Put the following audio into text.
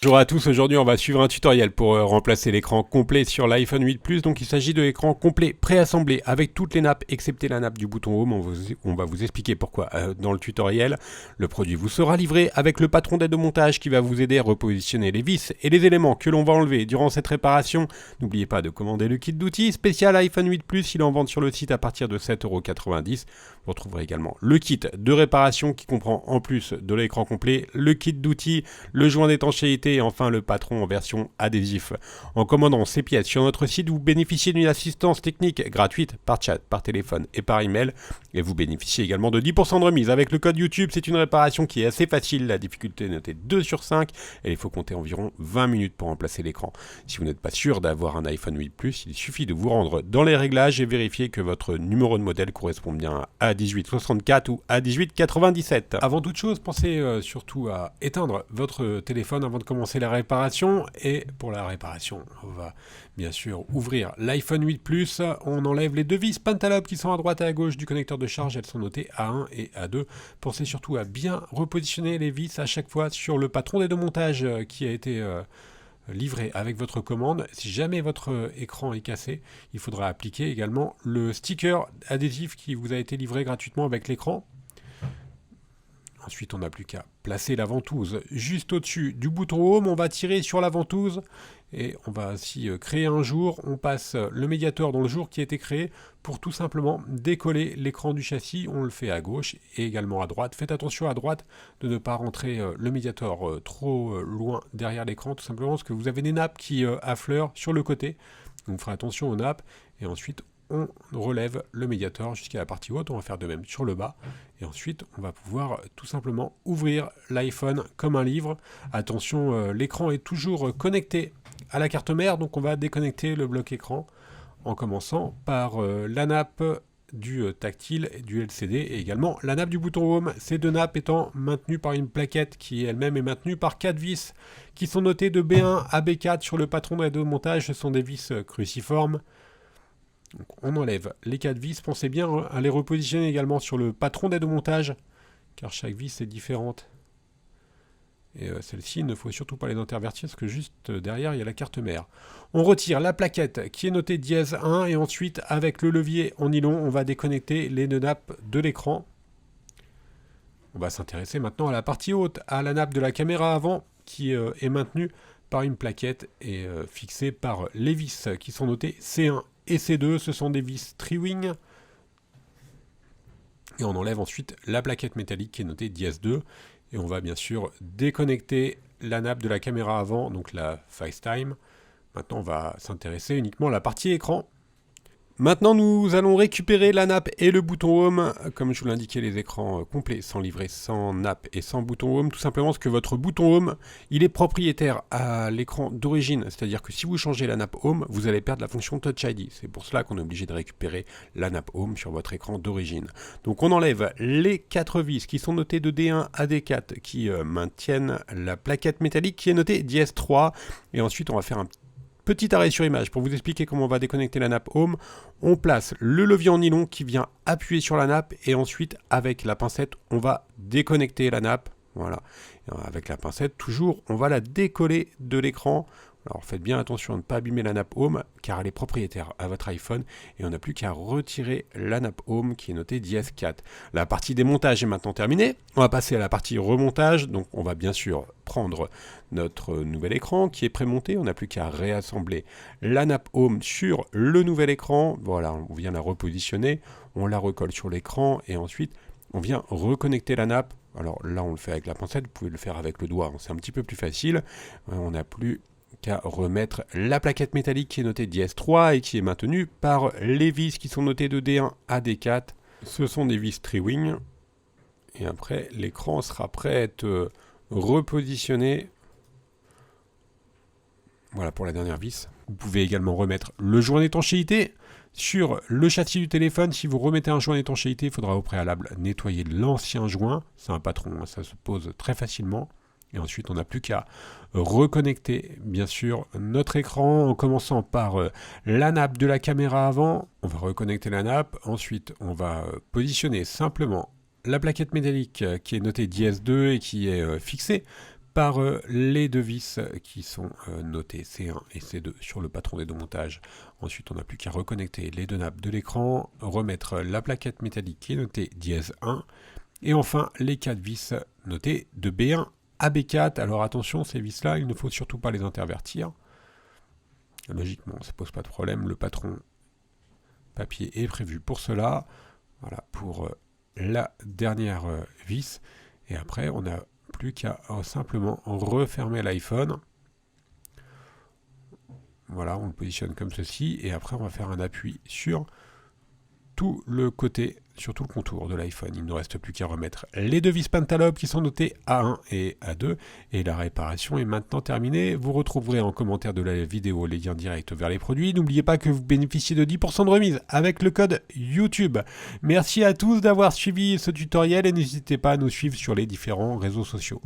Bonjour à tous, aujourd'hui on va suivre un tutoriel pour remplacer l'écran complet sur l'iPhone 8 Plus. Donc il s'agit de l'écran complet préassemblé avec toutes les nappes excepté la nappe du bouton Home. On va vous expliquer pourquoi dans le tutoriel. Le produit vous sera livré avec le patron d'aide au montage qui va vous aider à repositionner les vis et les éléments que l'on va enlever durant cette réparation. N'oubliez pas de commander le kit d'outils spécial iPhone 8 Plus, il est en vente sur le site à partir de 7,90 €. Vous retrouverez également le kit de réparation qui comprend en plus de l'écran complet, le kit d'outils, le joint d'étanchéité et enfin le patron en version adhésif. En commandant ces pièces sur notre site, vous bénéficiez d'une assistance technique gratuite par chat, par téléphone et par email. Et vous bénéficiez également de 10% de remise avec le code YouTube. C'est une réparation qui est assez facile, la difficulté est notée 2 sur 5 et il faut compter environ 20 minutes pour remplacer l'écran. Si vous n'êtes pas sûr d'avoir un iPhone 8 Plus, il suffit de vous rendre dans les réglages et vérifier que votre numéro de modèle correspond bien à 1864 ou à 1897. Avant toute chose, pensez surtout à éteindre votre téléphone avant de commencer la réparation. Et pour la réparation, on va bien sûr ouvrir l'iPhone 8 Plus. On enlève les deux vis Pentalobe qui sont à droite et à gauche du connecteur de charge. Elles sont notées A1 et A2. Pensez surtout à bien repositionner les vis à chaque fois sur le patron d'aide au montage qui a été livré avec votre commande. Si jamais votre écran est cassé, il faudra appliquer également le sticker adhésif qui vous a été livré gratuitement avec l'écran. Ensuite, on n'a plus qu'à placer la ventouse juste au-dessus du bouton Home. On va tirer sur la ventouse et on va ainsi créer un jour. On passe le médiateur dans le jour qui a été créé pour tout simplement décoller l'écran du châssis. On le fait à gauche et également à droite. Faites attention à droite de ne pas rentrer le médiateur trop loin derrière l'écran, tout simplement parce que vous avez des nappes qui affleurent sur le côté. Donc, ferez attention aux nappes et ensuite on relève le médiateur jusqu'à la partie haute, on va faire de même sur le bas, et ensuite on va pouvoir tout simplement ouvrir l'iPhone comme un livre. Attention, l'écran est toujours connecté à la carte mère, donc on va déconnecter le bloc écran en commençant par la nappe du tactile et du LCD et également la nappe du bouton Home, ces deux nappes étant maintenues par une plaquette qui elle-même est maintenue par 4 vis qui sont notées de B1 à B4 sur le patron d'aide au montage. Ce sont des vis cruciformes. Donc on enlève les 4 vis, pensez bien à les repositionner également sur le patron d'aide au montage, car chaque vis est différente. Et celle-ci, il ne faut surtout pas les intervertir, parce que juste derrière, il y a la carte mère. On retire la plaquette qui est notée dièse 1, et ensuite, avec le levier en nylon, on va déconnecter les deux nappes de l'écran. On va s'intéresser maintenant à la partie haute, à la nappe de la caméra avant, qui est maintenue par une plaquette et fixée par les vis qui sont notées C1 et C2, ce sont des vis Triwing. Et on enlève ensuite la plaquette métallique qui est notée dièse 2. Et on va bien sûr déconnecter la nappe de la caméra avant, donc la FaceTime. Maintenant, on va s'intéresser uniquement à la partie écran. Maintenant, nous allons récupérer la nappe et le bouton Home. Comme je vous l'indiquais, les écrans complets sont livrés sans nappe et sans bouton Home, tout simplement parce que votre bouton Home, il est propriétaire à l'écran d'origine. C'est-à-dire que si vous changez la nappe Home, vous allez perdre la fonction Touch ID. C'est pour cela qu'on est obligé de récupérer la nappe Home sur votre écran d'origine. Donc on enlève les 4 vis qui sont notées de D1 à D4 qui maintiennent la plaquette métallique qui est notée dièse 3. Et ensuite, on va faire un petit arrêt sur image pour vous expliquer comment on va déconnecter la nappe Home. On place le levier en nylon qui vient appuyer sur la nappe et ensuite avec la pincette on va déconnecter la nappe. Voilà. Avec la pincette toujours on va la décoller de l'écran. Alors faites bien attention à ne pas abîmer la nappe Home car elle est propriétaire à votre iPhone et on n'a plus qu'à retirer la nappe Home qui est notée dièse 4. La partie démontage est maintenant terminée. On va passer à la partie remontage. Donc on va bien sûr prendre notre nouvel écran qui est prémonté. On n'a plus qu'à réassembler la nappe Home sur le nouvel écran. Voilà, on vient la repositionner. On la recolle sur l'écran et ensuite on vient reconnecter la nappe. Alors là on le fait avec la pincette, vous pouvez le faire avec le doigt. C'est un petit peu plus facile. On n'a plus qu'à remettre la plaquette métallique qui est notée dièse 3 et qui est maintenue par les vis qui sont notées de D1 à D4. Ce sont des vis Triwing. Et après, l'écran sera prêt à être repositionné. Voilà pour la dernière vis. Vous pouvez également remettre le joint d'étanchéité sur le châssis du téléphone. Si vous remettez un joint d'étanchéité, il faudra au préalable nettoyer l'ancien joint. C'est un patron, ça se pose très facilement. Et ensuite, on n'a plus qu'à reconnecter, bien sûr, notre écran en commençant par la nappe de la caméra avant. On va reconnecter la nappe. Ensuite, on va positionner simplement la plaquette métallique qui est notée dièse 2 et qui est fixée par les deux vis qui sont notées C1 et C2 sur le patron des deux montages. Ensuite, on n'a plus qu'à reconnecter les deux nappes de l'écran, remettre la plaquette métallique qui est notée dièse 1, et enfin les 4 vis notées de B1 à B4. Alors attention, ces vis-là, il ne faut surtout pas les intervertir. Logiquement, ça ne pose pas de problème. Le patron papier est prévu pour cela. Voilà, pour la dernière vis. Et après, on n'a plus qu'à simplement refermer l'iPhone. Voilà, on le positionne comme ceci. Et après, on va faire un appui sur tout le côté, sur tout le contour de l'iPhone. Il ne reste plus qu'à remettre les deux vis Pentalobe qui sont notées A1 et A2. Et la réparation est maintenant terminée. Vous retrouverez en commentaire de la vidéo les liens directs vers les produits. N'oubliez pas que vous bénéficiez de 10% de remise avec le code YouTube. Merci à tous d'avoir suivi ce tutoriel et n'hésitez pas à nous suivre sur les différents réseaux sociaux.